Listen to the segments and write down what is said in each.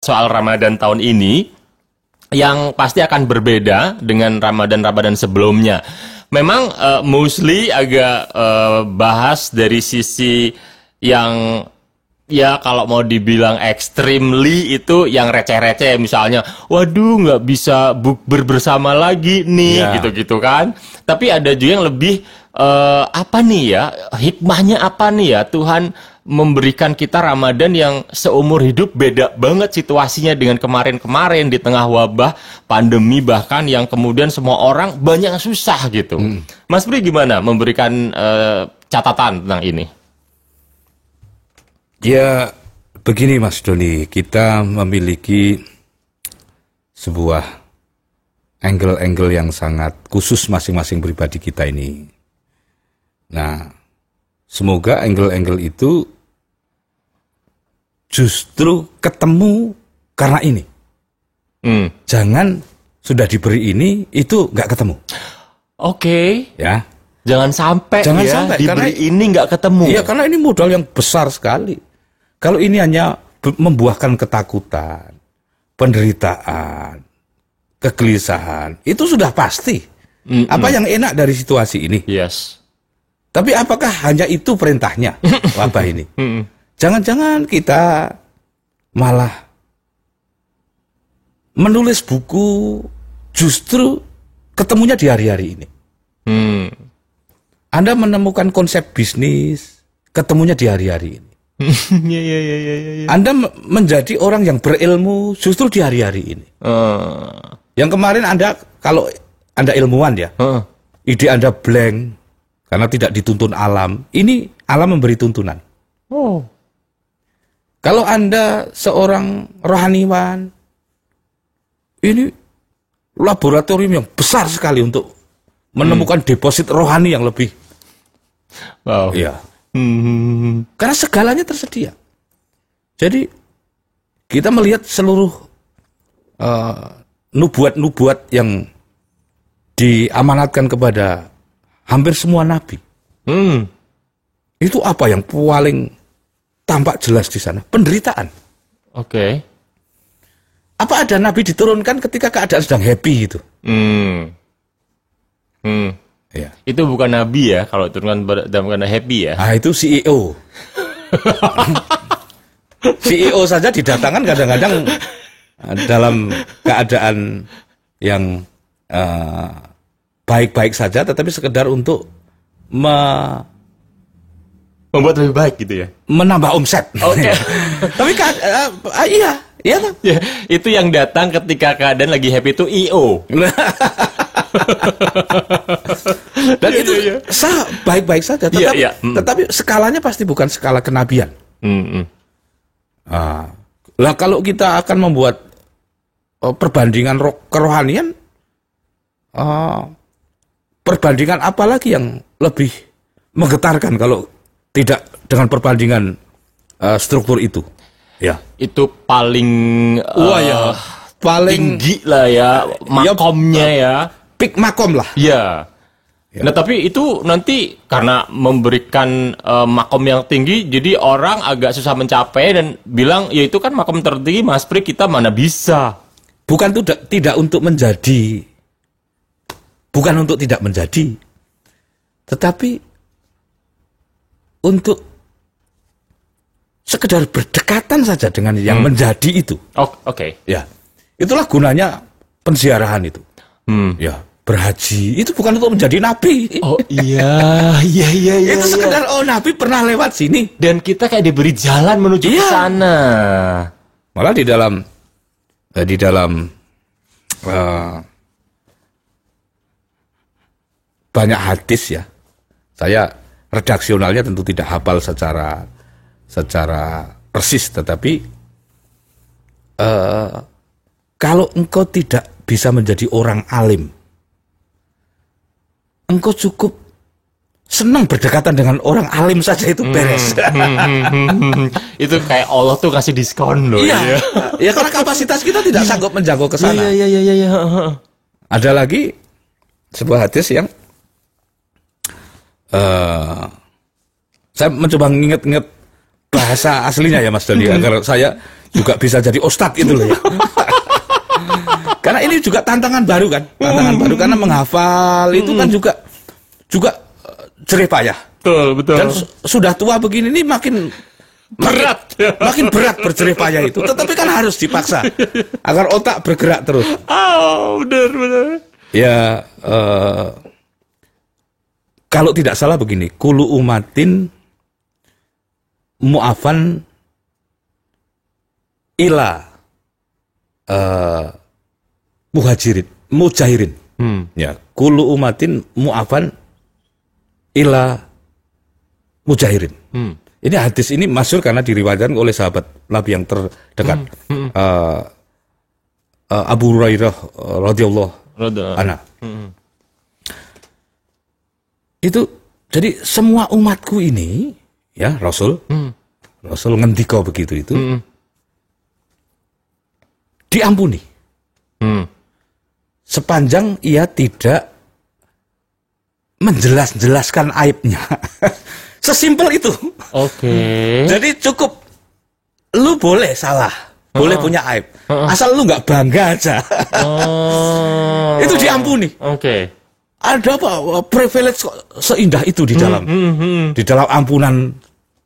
soal Ramadan tahun ini yang pasti akan berbeda dengan Ramadan sebelumnya. Memang mostly agak bahas dari sisi yang ya kalau mau dibilang extremely itu yang receh-receh, misalnya waduh nggak bisa bukber bersama lagi nih, gitu-gitu kan. Tapi ada juga yang lebih apa nih ya, hikmahnya apa nih ya Tuhan memberikan kita Ramadan yang seumur hidup beda banget situasinya dengan kemarin-kemarin di tengah wabah pandemi, bahkan yang kemudian semua orang banyak yang susah gitu. Mas Pri gimana memberikan catatan tentang ini? Ya, begini Mas Doni, kita memiliki sebuah angle-angle yang sangat khusus masing-masing pribadi kita ini. Nah, semoga angle-angle itu justru ketemu karena ini. Jangan sudah diberi ini, itu nggak ketemu. Oke. Ya. Jangan sampai diberi ini nggak ketemu. Iya, karena ini modal yang besar sekali. Kalau ini hanya membuahkan ketakutan, penderitaan, kegelisahan, itu sudah pasti. Apa yang enak dari situasi ini? Yes. Tapi apakah hanya itu perintahnya wabah ini? Jangan-jangan kita malah menulis buku justru ketemunya di hari-hari ini. Anda menemukan konsep bisnis, ketemunya di hari-hari ini. Anda menjadi orang yang berilmu justru di hari-hari ini. Yang kemarin Anda, kalau Anda ilmuwan ya, ide Anda blank karena tidak dituntun alam. Ini alam memberi tuntunan. Kalau Anda seorang rohaniwan, ini laboratorium yang besar sekali untuk menemukan deposit rohani yang lebih. Wow. Iya. Karena segalanya tersedia. Jadi kita melihat seluruh nubuat-nubuat yang diamanatkan kepada hampir semua nabi. Itu apa yang paling tampak jelas di sana? Penderitaan. Oke. Apa ada nabi diturunkan ketika keadaan sedang happy itu? Ya. Itu bukan nabi ya, kalau turunkan dalam keadaan happy ya. Ah, itu CEO. CEO saja didatangkan kadang-kadang dalam keadaan yang baik-baik saja, tetapi sekedar untuk membuat lebih baik gitu ya. Menambah omset. Oke. Tapi iya kan? Ya, itu yang datang ketika keadaan lagi happy itu IO. Dan itu baik-baik saja, tetapi skalanya pasti bukan skala kenabian. Lah kalau kita akan membuat perbandingan kerohanian, perbandingan apa lagi yang lebih menggetarkan kalau tidak dengan perbandingan struktur itu? Ya, itu paling paling tinggi lah ya makomnya ya. Peak makom lah. Iya. Nah tapi itu nanti karena memberikan makom yang tinggi, jadi orang agak susah mencapai dan bilang ya itu kan makom tertinggi, Mas Pri, kita mana bisa. Bukan tidak untuk menjadi, bukan untuk tidak menjadi, tetapi untuk sekedar berdekatan saja dengan yang menjadi itu. Oke. Ya, itulah gunanya penziarahan itu. Ya, berhaji itu bukan untuk menjadi nabi. Oh iya. Itu sekedar nabi pernah lewat sini dan kita kayak diberi jalan menuju ke sana. Malah di dalam banyak hadis ya. Saya redaksionalnya tentu tidak hafal secara persis, tetapi kalau engkau tidak bisa menjadi orang alim, engkau cukup senang berdekatan dengan orang alim saja, itu beres. Itu kayak Allah tuh kasih diskon loh. Iya. Ya karena kapasitas kita tidak sanggup menjangkau ke sana. Iya. Ada lagi sebuah hadis yang saya mencoba mengingat-ingat bahasa aslinya ya Mas Doni, agar saya juga bisa jadi ustadz itu loh ya. Karena ini juga tantangan baru kan, karena menghafal itu kan juga jerih payah. Betul. Dan sudah tua begini ini makin berat berjerih payah itu. Tetapi kan harus dipaksa agar otak bergerak terus. Benar. Ya, kalau tidak salah begini, kulu umatin mu'afan ila mujahirin. Ya, kulu umatin mu'afan ila mujahirin. Ini hadis ini masyhur karena diriwayatkan oleh sahabat Nabi yang terdekat, Abu Hurairah radhiyallahu anhu. Itu jadi semua umatku ini, ya Rasul ngendika begitu itu, diampuni. Sepanjang ia tidak menjelaskan aibnya. Sesimpel itu. Oke. Jadi cukup lu boleh salah, boleh punya aib, asal lu nggak bangga aja. Itu diampuni. Oke. Ada apa privilege seindah itu di dalam ampunan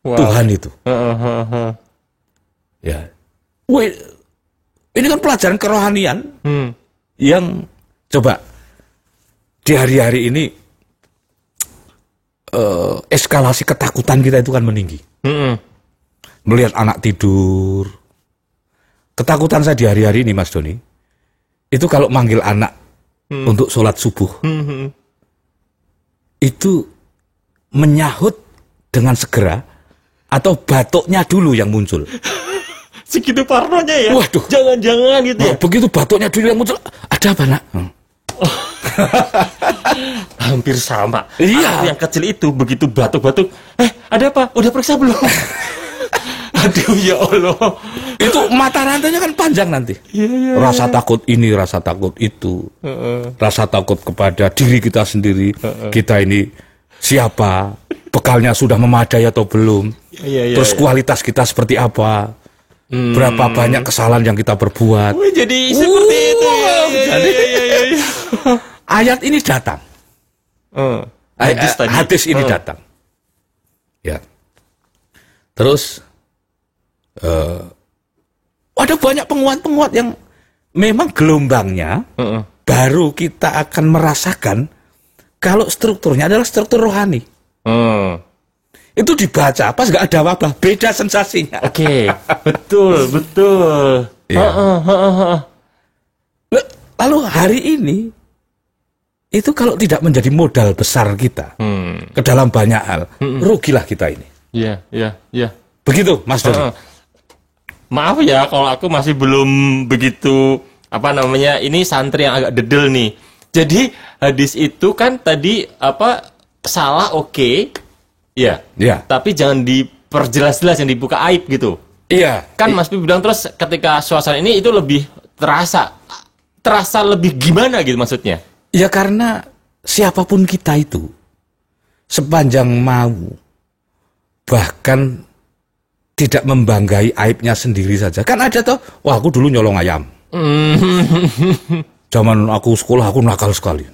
Tuhan itu. Ya. Ini kan pelajaran kerohanian yang coba di hari-hari ini eskalasi ketakutan kita itu kan meninggi. Melihat anak tidur, ketakutan saya di hari-hari ini Mas Doni, itu kalau manggil anak untuk sholat subuh, itu menyahut dengan segera atau batuknya dulu yang muncul. Segitu parnonya ya? Waduh. Jangan-jangan gitu ya? Begitu batuknya dulu yang muncul, ada apa nak? Hampir sama. Iya. Aku yang kecil itu begitu batuk-batuk, ada apa? Udah periksa belum? Aduh ya Allah. Itu mata rantainya kan panjang nanti. Yeah. Rasa takut ini, rasa takut itu. Rasa takut kepada diri kita sendiri. Kita ini siapa? Bekalnya sudah memadai atau belum? Terus kualitas kita seperti apa? Berapa banyak kesalahan yang kita perbuat? Jadi seperti itu ya. Jadi ayat ini datang. Hadis ini datang. Ya. Terus ada banyak penguat-penguat yang memang gelombangnya baru kita akan merasakan kalau strukturnya adalah struktur rohani. Itu dibaca pas nggak ada wabah, beda sensasinya. Oke, betul. Ya. Lalu hari ini itu kalau tidak menjadi modal besar kita ke dalam banyak hal, rugilah kita ini. Iya. Begitu, Mas Doni. Maaf ya kalau aku masih belum begitu ini santri yang agak dedel nih. Jadi hadis itu kan tadi salah oke. Iya. Tapi jangan diperjelas-jelas, yang dibuka aib gitu. Iya. Kan Mas Pi bilang terus ketika suasana ini itu lebih terasa lebih gimana gitu maksudnya? Ya karena siapapun kita itu sepanjang mau bahkan tidak membanggai aibnya sendiri saja. Kan ada toh, wah aku dulu nyolong ayam. Zaman aku sekolah aku nakal sekali.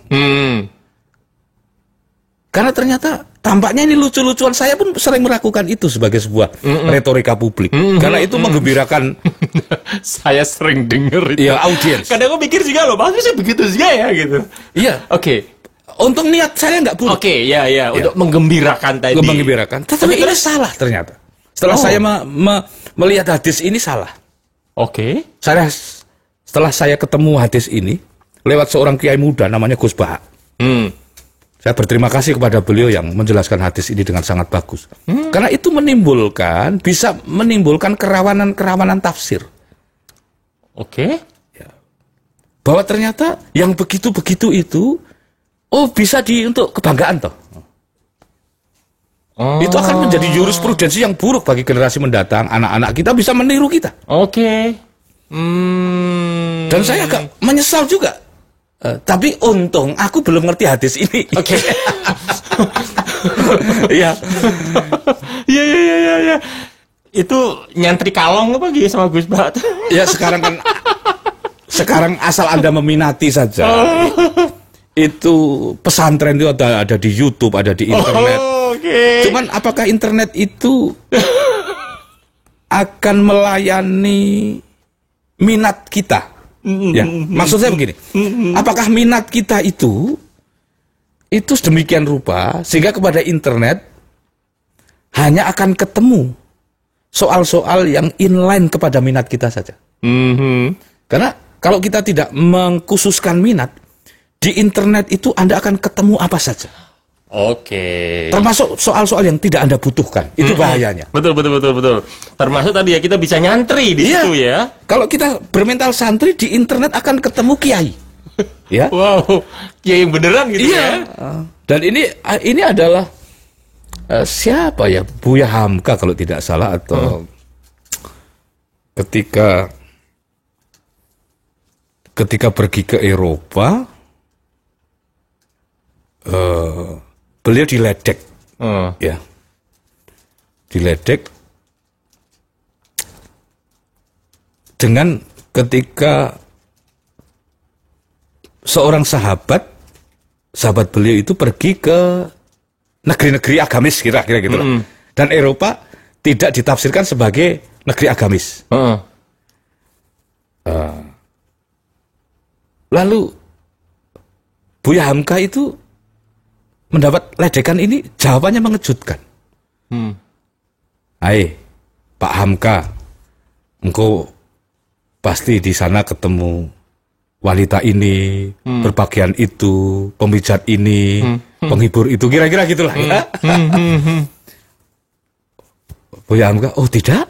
Karena ternyata tampaknya ini lucu-lucuan, saya pun sering melakukan itu sebagai sebuah retorika publik. Karena itu menggembirakan. Saya sering denger itu. Ya, audiens. Kadang aku mikir juga loh, maksudnya begitu juga ya gitu. Iya. Oke. Untung niat saya nggak buruk. Iya. Untuk menggembirakan tadi. Menggembirakan. Tetapi ini salah ternyata. Setelah saya melihat hadis ini salah. Oke. Setelah saya ketemu hadis ini lewat seorang kiai muda namanya Gus Bahak. Saya berterima kasih kepada beliau yang menjelaskan hadis ini dengan sangat bagus. Karena itu bisa menimbulkan kerawanan tafsir. Oke. Ya. Bahwa ternyata yang begitu-begitu itu, bisa untuk kebanggaan toh. Itu akan menjadi jurisprudensi yang buruk bagi generasi mendatang. Anak-anak kita bisa meniru kita. Oke. Dan saya agak menyesal juga. Tapi untung aku belum ngerti hadis ini. Oke. Iya. Iya. Itu nyantri kalong apa gitu sama Gus Bah? Ya sekarang asal Anda meminati saja. Itu pesantren itu ada di YouTube, ada di internet. Okay. Cuman apakah internet itu akan melayani minat kita? Ya, maksud saya begini. Apakah minat kita itu sedemikian rupa sehingga kepada internet hanya akan ketemu soal-soal yang inline kepada minat kita saja. Karena kalau kita tidak mengkhususkan minat, di internet itu Anda akan ketemu apa saja. Oke. Termasuk soal-soal yang tidak Anda butuhkan. Itu bahayanya. Betul. Termasuk tadi ya kita bisa nyantri di situ ya. Kalau kita bermental santri, di internet akan ketemu kiai. Ya. Wow, kiai yang beneran gitu ya. Dan ini adalah siapa ya, Buya Hamka kalau tidak salah, atau ketika pergi ke Eropa, beliau diledek, ya, diledek dengan ketika seorang sahabat beliau itu pergi ke negeri-negeri agamis kira-kira gitu lah. Dan Eropa tidak ditafsirkan sebagai negeri agamis. Lalu Buya Hamka itu mendapat ledekan ini, jawabannya mengejutkan. Hai, Pak Hamka, engkau pasti di sana ketemu wanita ini, berpakaian itu, pemijat ini, penghibur itu, kira-kira gitulah ya. Buya Hamka, oh tidak.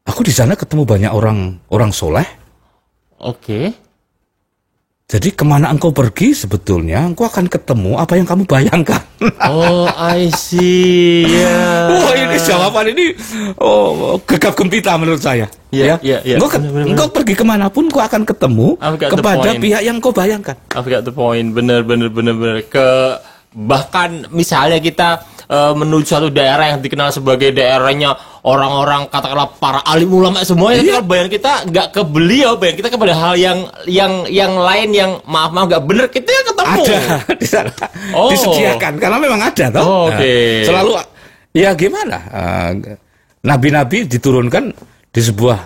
Aku di sana ketemu banyak orang soleh. Oke. Jadi kemana engkau pergi sebetulnya, engkau akan ketemu apa yang kamu bayangkan. Oh, I see. Wah, ini jawaban ini gegap gempita menurut saya. Iya. Engkau pergi kemanapun, engkau akan ketemu kepada pihak yang engkau bayangkan. I've got the point. Bener. Bahkan misalnya kita menuju suatu daerah yang dikenal sebagai daerahnya orang-orang katakanlah para alim ulama semua, ya, bayangan kita nggak ke beliau, bayangan kita kepada hal yang lain yang maaf nggak benar, kita yang ketemu. Ada di sana, disediakan karena memang ada toh. Oke. Selalu ya gimana? Nabi-nabi diturunkan di sebuah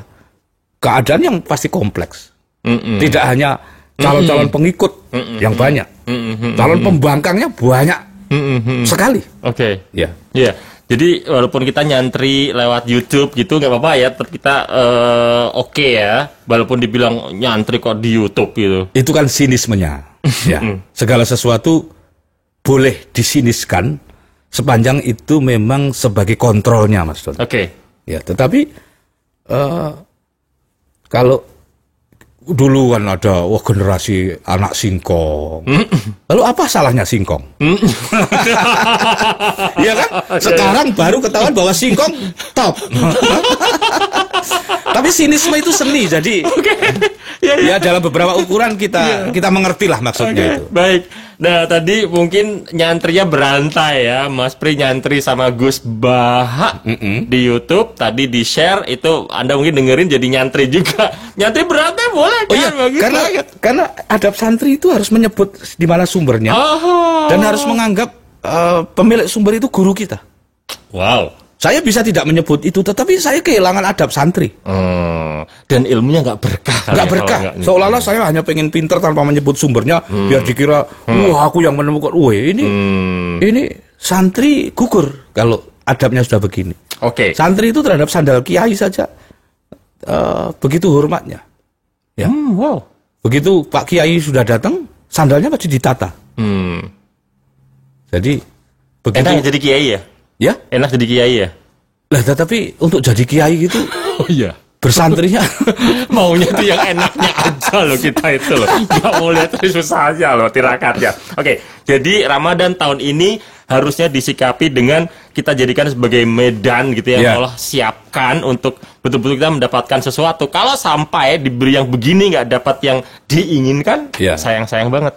keadaan yang pasti kompleks. Tidak hanya calon-calon pengikut yang banyak, calon pembangkangnya banyak sekali. Oke. Ya. Jadi walaupun kita nyantri lewat YouTube gitu nggak apa-apa ya, tetap kita oke ya, walaupun dibilang nyantri kok di YouTube gitu. Itu kan sinismenya. Ya. Segala sesuatu boleh disiniskan sepanjang itu memang sebagai kontrolnya, Mas Don. Oke. Ya, tetapi kalau dulu kan ada generasi anak singkong. Lalu apa salahnya singkong? Iya kan? Sekarang baru ketahuan bahwa singkong top. Tapi sinisme itu seni, jadi ya dalam beberapa ukuran kita mengerti lah maksudnya itu. Baik. Nah, tadi mungkin nyantrinya berantai ya, Mas Pri nyantri sama Gus Bah di YouTube, tadi di share itu Anda mungkin dengerin jadi nyantri juga. Nyantri berantai boleh kan? Iya, karena adab santri itu harus menyebut di mana sumbernya dan harus menganggap pemilik sumber itu guru kita. Wow. Saya bisa tidak menyebut itu, tetapi saya kehilangan adab santri. Dan ilmunya nggak berkah. Nggak berkah. Seolah-olah saya hanya pengen pinter tanpa menyebut sumbernya, biar dikira, wah aku yang menemukan. Wah ini santri gugur kalau adabnya sudah begini. Oke. Santri itu terhadap sandal kiai saja begitu hormatnya. Ya. Wow. Begitu Pak Kiai sudah datang, sandalnya masih ditata. Jadi begitu. Enak jadi kiai ya? Ya, enak jadi kiai ya. Lah, tetapi untuk jadi kiai gitu, bersantrinya maunya itu yang enaknya aja loh kita itu loh. Nggak mau lihat susahnya loh tirakatnya. Oke, jadi Ramadan tahun ini harusnya disikapi dengan kita jadikan sebagai medan gitu ya. Allah siapkan untuk betul-betul kita mendapatkan sesuatu. Kalau sampai diberi yang begini nggak dapat yang diinginkan, sayang-sayang banget.